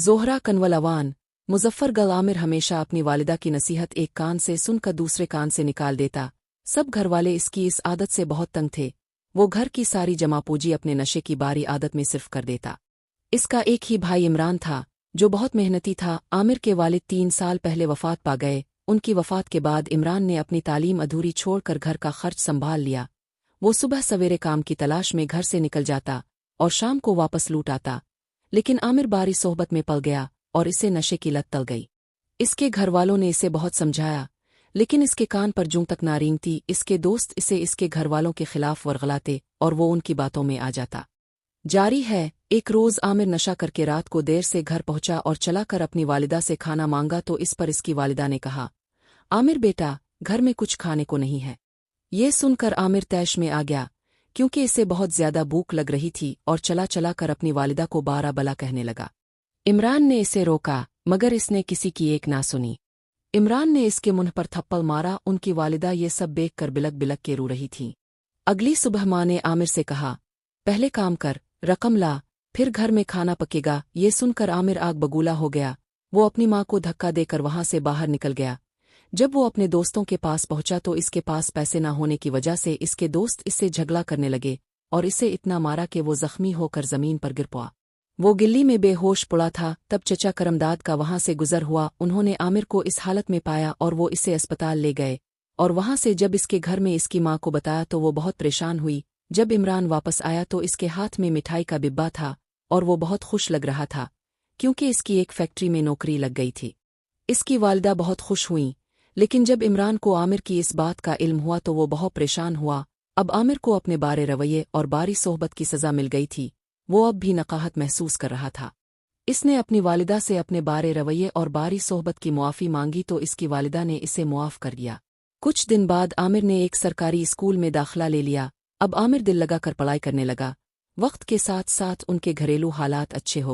زہرہ کنولوان مظفر گل عامر ہمیشہ اپنی والدہ کی نصیحت ایک کان سے سن کر دوسرے کان سے نکال دیتا۔ سب گھر والے اس کی اس عادت سے بہت تنگ تھے۔ وہ گھر کی ساری جمع پوجی اپنے نشے کی باری عادت میں صرف کر دیتا۔ اس کا ایک ہی بھائی عمران تھا جو بہت محنتی تھا۔ عامر کے والد 3 سال پہلے وفات پا گئے۔ ان کی وفات کے بعد عمران نے اپنی تعلیم ادھوری چھوڑ کر گھر کا خرچ سنبھال لیا۔ وہ صبح سویرے کام کی تلاش میں گھر سے نکل جاتا اور شام کو واپس لوٹ آتا، لیکن عامر باری صحبت میں پل گیا اور اسے نشے کی لت تل گئی۔ اس کے گھر والوں نے اسے بہت سمجھایا، لیکن اس کے کان پر جوں تک نہ رینگتی۔ اس کے دوست اسے اس کے گھر والوں کے خلاف ورغلاتے اور وہ ان کی باتوں میں آ جاتا۔ جاری ہے، ایک روز عامر نشہ کر کے رات کو دیر سے گھر پہنچا اور چلا کر اپنی والدہ سے کھانا مانگا تو اس پر اس کی والدہ نے کہا، عامر بیٹا، گھر میں کچھ کھانے کو نہیں ہے۔ یہ سن کر عامر طیش میں آ گیا، کیونکہ اسے بہت زیادہ بھوک لگ رہی تھی، اور چلا کر اپنی والدہ کو بارہ بلا کہنے لگا۔ عمران نے اسے روکا، مگر اس نے کسی کی ایک نہ سنی۔ عمران نے اس کے منہ پر تھپڑ مارا۔ ان کی والدہ یہ سب دیکھ کر بلک بلک کے رو رہی تھیں۔ اگلی صبح ماں نے عامر سے کہا، پہلے کام کر، رقم لا، پھر گھر میں کھانا پکے گا۔ یہ سن کر عامر آگ بگولا ہو گیا۔ وہ اپنی ماں کو دھکا دے کر وہاں سے باہر نکل گیا۔ جب وہ اپنے دوستوں کے پاس پہنچا تو اس کے پاس پیسے نہ ہونے کی وجہ سے اس کے دوست اس سے جھگڑا کرنے لگے اور اسے اتنا مارا کہ وہ زخمی ہو کر زمین پر گر پڑا۔ وہ گلی میں بے ہوش پڑا تھا۔ تب چچا کرمداد کا وہاں سے گزر ہوا۔ انہوں نے عامر کو اس حالت میں پایا اور وہ اسے اسپتال لے گئے، اور وہاں سے جب اس کے گھر میں اس کی ماں کو بتایا تو وہ بہت پریشان ہوئی۔ جب عمران واپس آیا تو اس کے ہاتھ میں مٹھائی کا ڈبہ تھا اور وہ بہت خوش لگ رہا تھا، کیونکہ اس کی ایک فیکٹری میں نوکری لگ گئی تھی۔ اس کی والدہ بہت خوش ہوئیں، لیکن جب عمران کو عامر کی اس بات کا علم ہوا تو وہ بہت پریشان ہوا۔ اب عامر کو اپنے بارے رویے اور باری صحبت کی سزا مل گئی تھی۔ وہ اب بھی نقاہت محسوس کر رہا تھا۔ اس نے اپنی والدہ سے اپنے بارے رویے اور باری صحبت کی معافی مانگی تو اس کی والدہ نے اسے معاف کر دیا۔ کچھ دن بعد عامر نے ایک سرکاری اسکول میں داخلہ لے لیا۔ اب عامر دل لگا کر پڑھائی کرنے لگا۔ وقت کے ساتھ ساتھ ان کے گھریلو حالات اچھے ہو